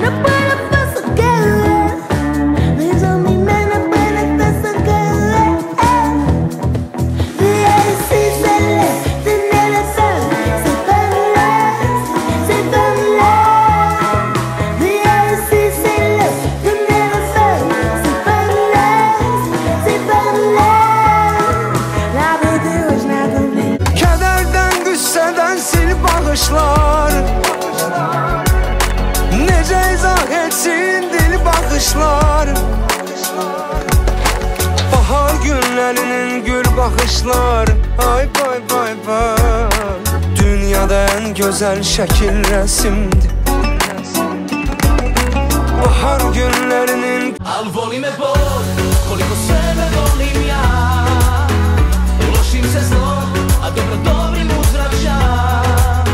No puedo pasar que eso mi mano puede pasar que si se le tiene la sal se parla si se le tiene la sal se parla la vida hoje nada bem. Kederden güsseden sil bağışlar, nece izah etsin dil bakışlar. Bahar günlerinin gül bakışlar. Ay vay vay vay. Dünyada en güzel şekil resimdi. Bahar günlerinin Al voli me bol, koliko sebe volim ja. Lošim se zlo, a dobro dobrim uzvraćam.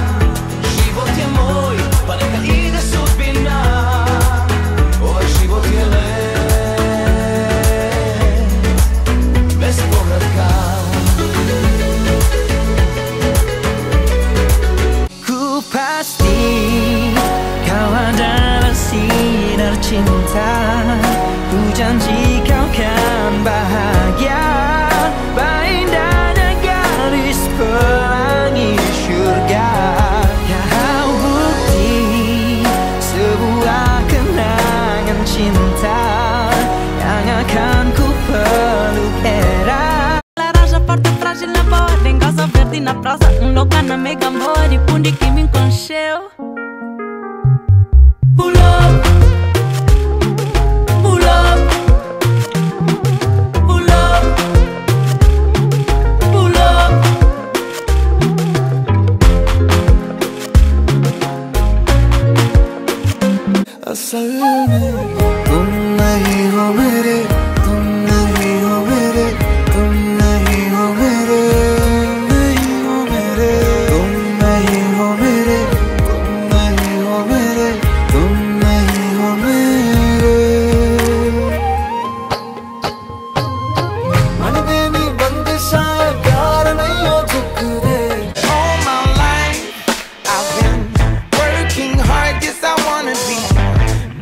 Život je moj, pa neka ide sudbina. Ovaj život je let, bez povratka. Ku pasti kau adalah sinar cinta. Ku janji kau kan bahagia. Indahnya garis pelangi surga. Kau bukti sebuah kenangan cinta yang akan ku peluk erat. La raja foarte fragil na bord, în casa verde na praza, un loc na mega mori, punde que me enconcheu. Pull up, pull up, pull up, pull up. असल में तुम नहीं हो मेरे, तुम नहीं हो मेरे, तुम नहीं हो मेरे, नहीं हो मेरे, तुम नहीं हो मेरे, तुम नहीं हो मेरे, तुम नहीं हो मेरे. मन देनी बंदिशा प्यार नहीं हो झुकदे. All my life I've been working hard, yes I wanna be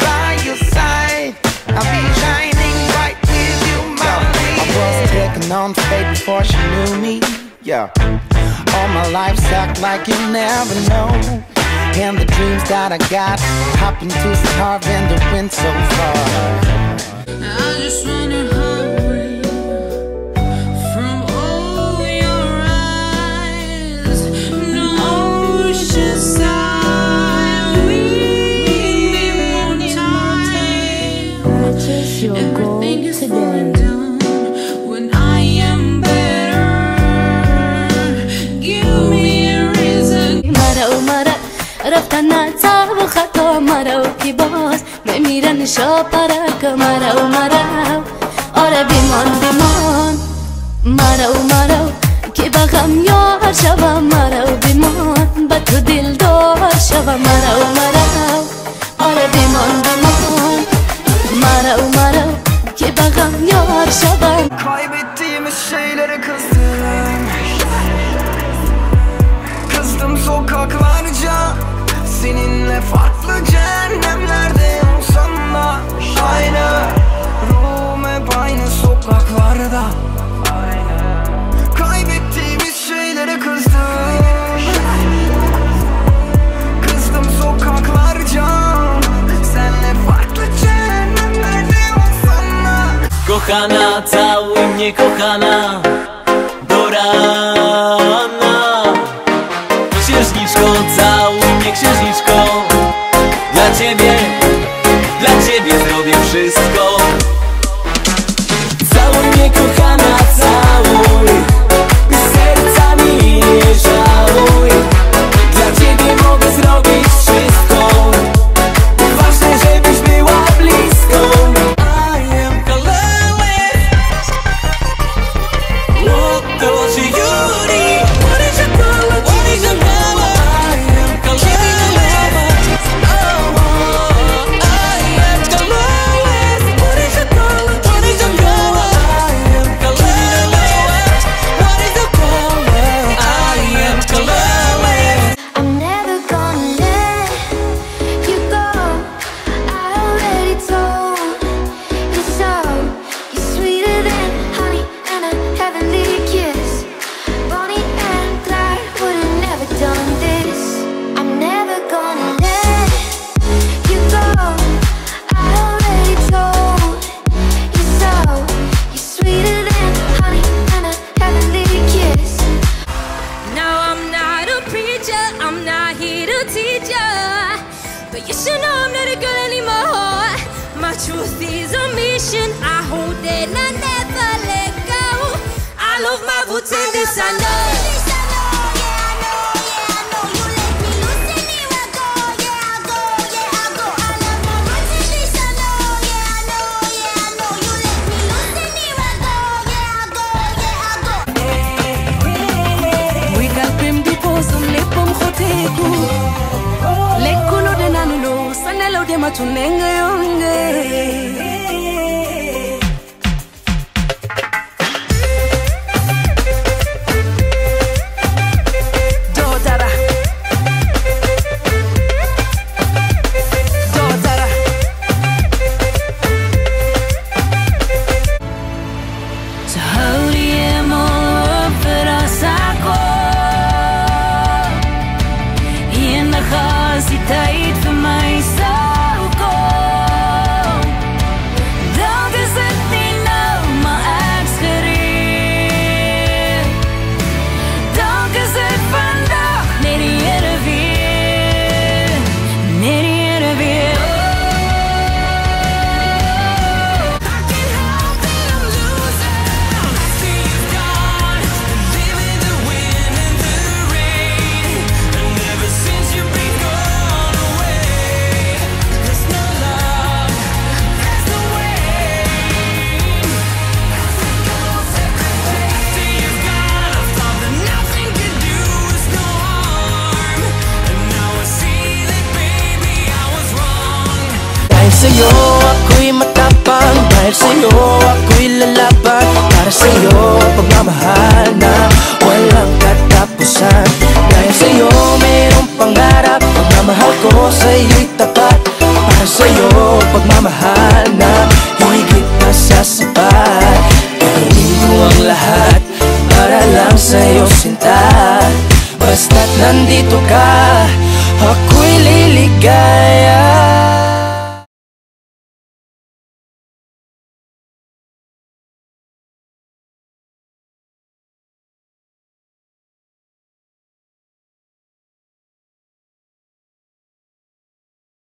by your side. I'll be shining bright with you, my lady. I was taking on to fate before she knew me. Yeah, all my life's act like you never know. And the dreams that I got happen to starve in the wind so far. I just wanna hide from all your eyes. No ocean side, we need more time. What is your goal Everything is falling today? down when I am better. Give me a reason. مرا رفتن صعب خطا مرا که باز نمیرن شاپرک مرا آره بیمان مرا که بغم یار شوم مرا بیمان با تو دلدار شوم مرا آره بیمان مرا که بغم یار شوم. Kaybettiğimiz şeylere kızdım. Kızdım sokaklarca. Seninle farklı cehennemlerde olsam da aynı. Ruhum hep aynı sokaklarda. Kaybettiğimiz şeylere kızdım. Kızdım sokaklarca. Senle farklı cehennemlerde olsam da. Kochana, całuj mnie kochana do rana. Księżniczko, całuj mnie księżniczko. Dla ciebie zrobię wszystko. Całuj mnie kochana, całuj. Serca mi nie żałuj. Dla ciebie mogę zrobić wszystko. Ważne, żebyś była blisko. I am Kalele. What does you need? need ya. But you should know I'm not a girl anymore. My truth is a mission. I hold it and I never let go. I love my roots and this I know. Lekuno de nanulo, sanelo de matunenge yonge. Tijd voor mij zo koud. Dat is het niet nou, maar exgereerd. Dat is het vandaag, nee die ere weer. Nee die ere weer. I can't help it, I'm losing. I see you gone, living the wind and the rain. And ever since you've been gone, sa'yo ako'y matapang, dahil sa'yo ako'y lalaban. Para sa'yo pagmamahal na walang katapusan. Dahil sa'yo mayroong pangarap, pagmamahal ko sa'yo'y tapat. Para sa'yo pagmamahal na higit pa sa sapat. Gagawin ko ang lahat para lang sa'yo sinta. Basta't nandito ka, ako'y liligaya.